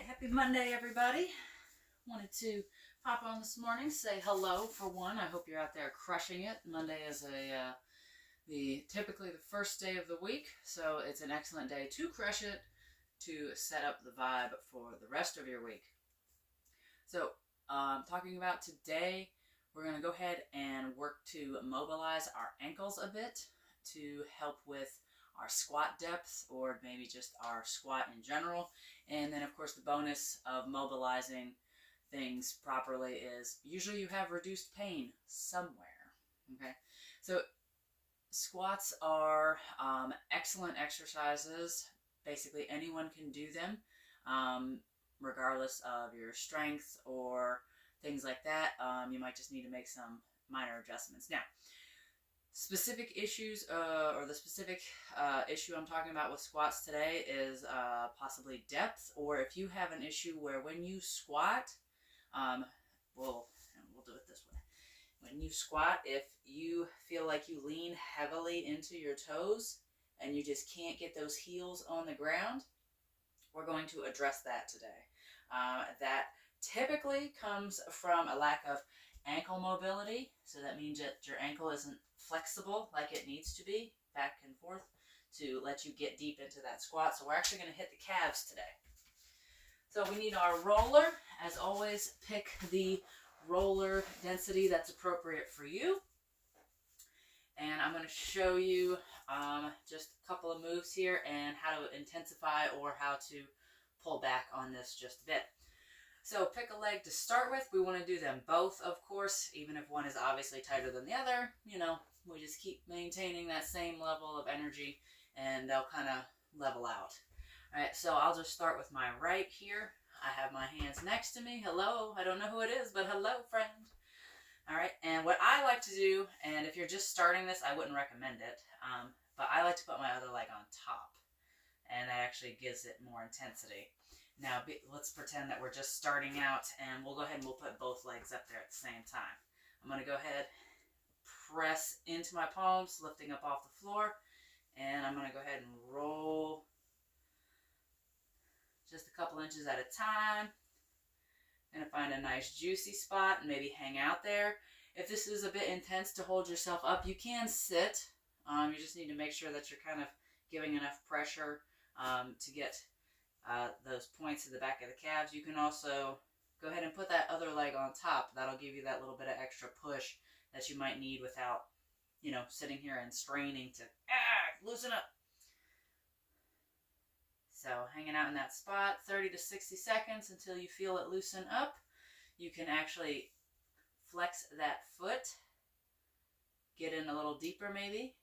right, happy Monday, everybody. Wanted to pop on this morning, say hello for one. I hope you're out there crushing it. Monday is typically the first day of the week, so it's an excellent day to crush it, to set up the vibe for the rest of your week. So, talking about today, we're going to go ahead and work to mobilize our ankles a bit to help with our squat depth, or maybe just our squat in general. And then, of course, the bonus of mobilizing things properly is usually you have reduced pain somewhere. Okay, so squats are excellent exercises. Basically, anyone can do them, regardless of your strength or things like that. You might just need to make some minor adjustments. Now, specific issues, or the specific issue I'm talking about with squats today is possibly depth, or if you have an issue where when you squat, we'll do it this way. When you squat, if you feel like you lean heavily into your toes and you just can't get those heels on the ground, we're going to address that today. That typically comes from a lack of ankle mobility, so that means that your ankle isn't flexible like it needs to be, back and forth, to let you get deep into that squat. So we're actually going to hit the calves today. So we need our roller. As always, pick the roller density that's appropriate for you. And I'm going to show you just a couple of moves here and how to intensify or how to pull back on this just a bit. So pick a leg to start with. We want to do them both, of course, even if one is obviously tighter than the other. You know, we just keep maintaining that same level of energy and they'll kind of level out. All right, so I'll just start with my right here. I have my hands next to me. Hello, I don't know who it is, but hello, friend. All right, and what I like to do, and if you're just starting this, I wouldn't recommend it, but I like to put my other leg on top, and that actually gives it more intensity. Now, let's pretend that we're just starting out, and we'll go ahead and we'll put both legs up there at the same time. I'm going to go ahead, press into my palms, lifting up off the floor, and I'm going to go ahead and roll just a couple inches at a time. I'm going to find a nice juicy spot and maybe hang out there. If this is a bit intense to hold yourself up, you can sit. You just need to make sure that you're kind of giving enough pressure to get those points at the back of the calves. You can also go ahead and put that other leg on top. That'll give you that little bit of extra push that you might need without, you know, sitting here and straining to loosen up. So hanging out in that spot, 30 to 60 seconds until you feel it loosen up. You can actually flex that foot, get in a little deeper maybe.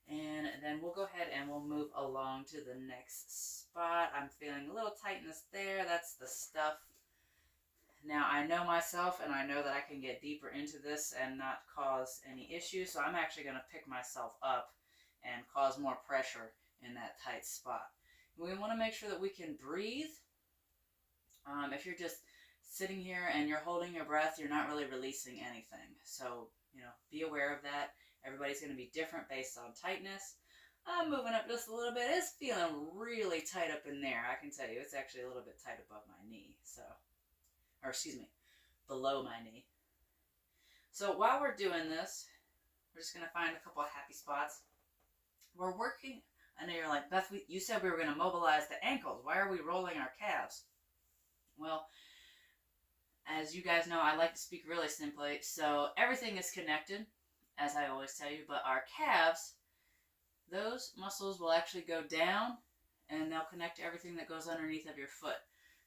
And then we'll go ahead and we'll move along to the next spot. I'm feeling a little tightness there. That's the stuff. Now, I know myself, and I know that I can get deeper into this and not cause any issues. So I'm actually going to pick myself up and cause more pressure in that tight spot. We want to make sure that we can breathe. If you're just sitting here and you're holding your breath, you're not really releasing anything. So, you know, be aware of that. Everybody's going to be different based on tightness. I'm moving up just a little bit. It's feeling really tight up in there. I can tell you, it's actually a little bit tight above my knee. Or excuse me, below my knee. So while we're doing this, we're just going to find a couple of happy spots. We're working, I know you're like, Beth, you said we were going to mobilize the ankles. Why are we rolling our calves? Well, as you guys know, I like to speak really simply. So everything is connected, as I always tell you, but our calves, those muscles will actually go down and they'll connect to everything that goes underneath of your foot.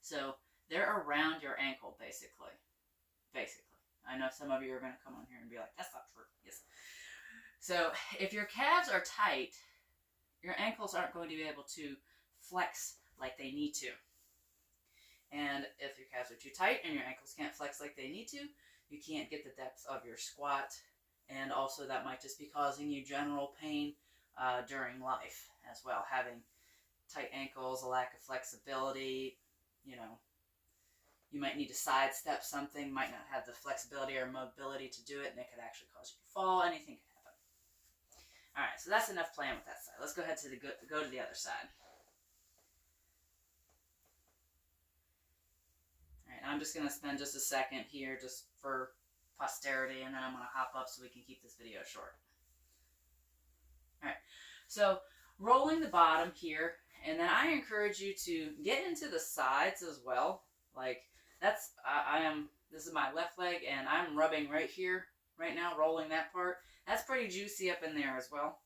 So they're around your ankle, basically. I know some of you are going to come on here and be like, that's not true. Yes. So if your calves are tight, your ankles aren't going to be able to flex like they need to. And if your calves are too tight and your ankles can't flex like they need to, you can't get the depth of your squat. And also that might just be causing you general pain during life as well. Having tight ankles, a lack of flexibility, you know, you might need to sidestep something, might not have the flexibility or mobility to do it, and it could actually cause you to fall. Anything could happen. All right, so that's enough playing with that side. Let's go ahead to go to the other side. All right, I'm just going to spend just a second here just for posterity, and then I'm going to hop up so we can keep this video short. All right, so rolling the bottom here, and then I encourage you to get into the sides as well. Like that's, this is my left leg, and I'm rubbing right here, right now, rolling that part. That's pretty juicy up in there as well.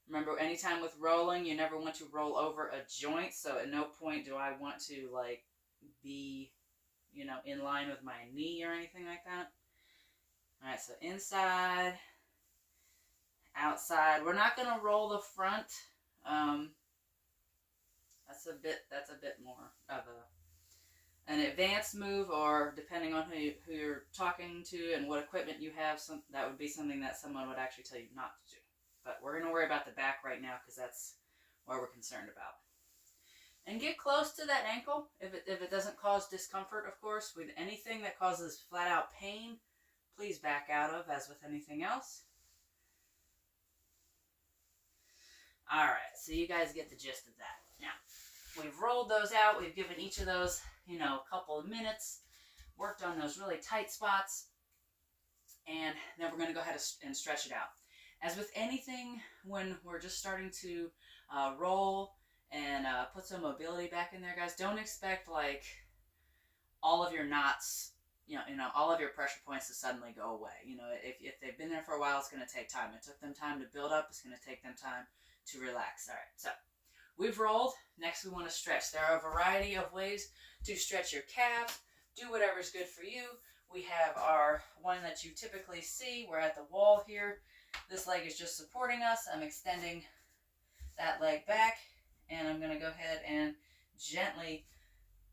Remember, anytime with rolling, you never want to roll over a joint, so at no point do I want to, like, be, you know, in line with my knee or anything like that. Alright, so inside, outside. We're not going to roll the front. That's a bit more of an advanced move, or depending on who you're talking to and what equipment you have, that would be something that someone would actually tell you not to do. But we're going to worry about the back right now because that's what we're concerned about. And get close to that ankle if it doesn't cause discomfort, of course. With anything that causes flat out pain, please back out of, as with anything else. Alright, so you guys get the gist of that. Now, we've rolled those out. We've given each of those, you know, a couple of minutes. Worked on those really tight spots. And then we're going to go ahead and stretch it out. As with anything, when we're just starting to roll and put some mobility back in there, guys, don't expect like all of your knots, you know, all of your pressure points to suddenly go away. You know, if they've been there for a while, it's going to take time. It took them time to build up. It's going to take them time to relax. All right, so we've rolled. Next, we want to stretch. There are a variety of ways to stretch your calves. Do whatever's good for you. We have our one that you typically see. We're at the wall here. This leg is just supporting us. I'm extending that leg back, and I'm going to go ahead and gently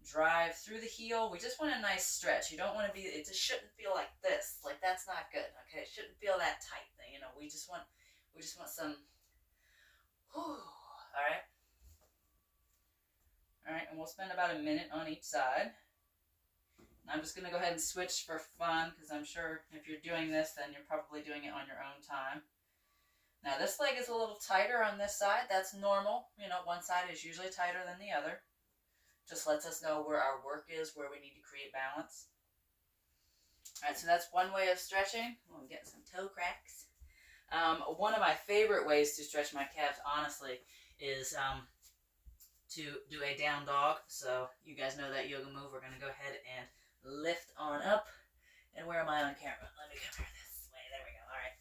drive through the heel. We just want a nice stretch. You don't want to be, it just shouldn't feel like this. Like, that's not good. Okay, it shouldn't feel that tight thing. You know, we just want some, whew. All right. All right, and we'll spend about a minute on each side. I'm just going to go ahead and switch for fun, because I'm sure if you're doing this, then you're probably doing it on your own time. Now, this leg is a little tighter on this side. That's normal. You know, one side is usually tighter than the other. Just lets us know where our work is, where we need to create balance. All right, so that's one way of stretching. Oh, I'm getting some toe cracks. One of my favorite ways to stretch my calves, honestly, is to do a down dog. So you guys know that yoga move. We're going to go ahead and lift on up. And where am I on camera? Let me come here this way. There we go. All right.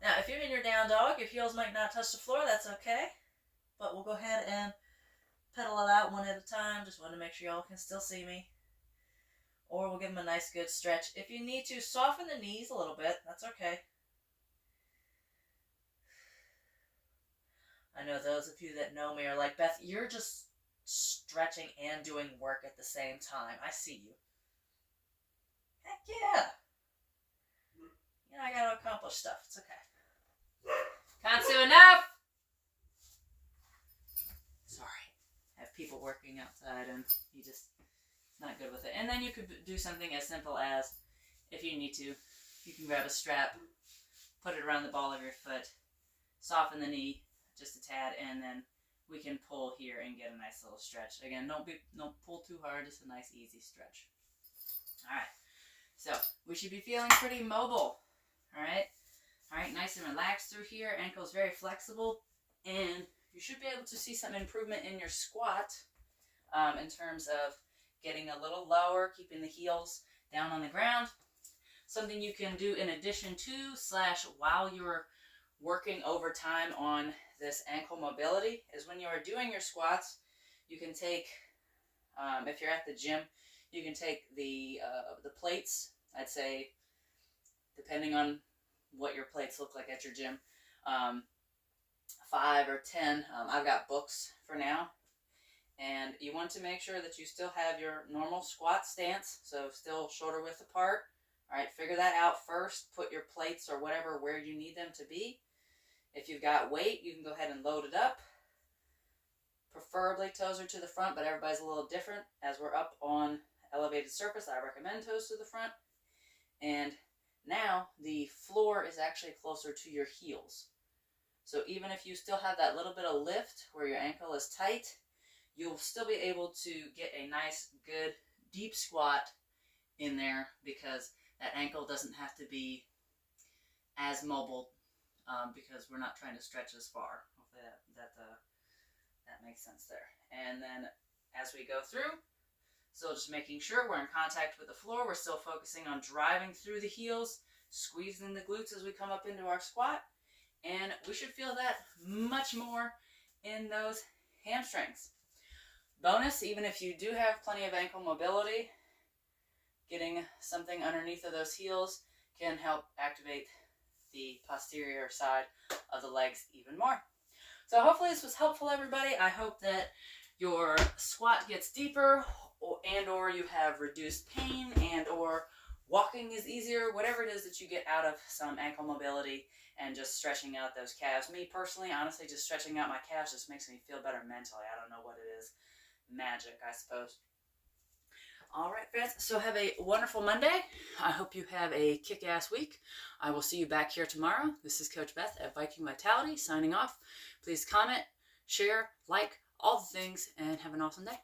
Now, if you're in your down dog, your heels might not touch the floor. That's okay. But we'll go ahead and pedal it out one at a time. Just want to make sure y'all can still see me. Or we'll give them a nice good stretch. If you need to, soften the knees a little bit. That's okay. I know those of you that know me are like, Beth, you're just stretching and doing work at the same time. I see you. Heck yeah. You know, I got to accomplish stuff. It's okay. Can't do enough. Sorry. I have people working outside and it's not good with it. And then you could do something as simple as, if you need to, you can grab a strap, put it around the ball of your foot, soften the knee just a tad, and then we can pull here and get a nice little stretch. Again, don't pull too hard, just a nice easy stretch. Alright, so we should be feeling pretty mobile. Alright, nice and relaxed through here. Ankle's very flexible, and you should be able to see some improvement in your squat in terms of getting a little lower, keeping the heels down on the ground. Something you can do in addition to / while you're working overtime on this ankle mobility is when you are doing your squats, you can take, if you're at the gym, you can take the plates, I'd say, depending on what your plates look like at your gym, 5 or 10. I've got books for now. And you want to make sure that you still have your normal squat stance, so still shoulder width apart. All right, figure that out first. Put your plates or whatever where you need them to be. If you've got weight, you can go ahead and load it up. Preferably toes are to the front, but everybody's a little different. As we're up on elevated surface, I recommend toes to the front. And Now the floor is actually closer to your heels. So even if you still have that little bit of lift where your ankle is tight, you'll still be able to get a nice, good, deep squat in there because that ankle doesn't have to be as mobile because we're not trying to stretch as far. Hopefully that makes sense there. And then as we go through, so just making sure we're in contact with the floor. We're still focusing on driving through the heels, squeezing the glutes as we come up into our squat. And we should feel that much more in those hamstrings. Bonus, even if you do have plenty of ankle mobility, getting something underneath of those heels can help activate the posterior side of the legs even more. So hopefully this was helpful, everybody. I hope that your squat gets deeper or you have reduced pain or walking is easier, whatever it is that you get out of some ankle mobility and just stretching out those calves. Me personally, honestly, just stretching out my calves just makes me feel better mentally. I don't know what it is. Magic, I suppose. All right, friends. So have a wonderful Monday. I hope you have a kick-ass week. I will see you back here tomorrow. This is Coach Beth at Viking Vitality signing off. Please comment, share, like, all the things, and have an awesome day.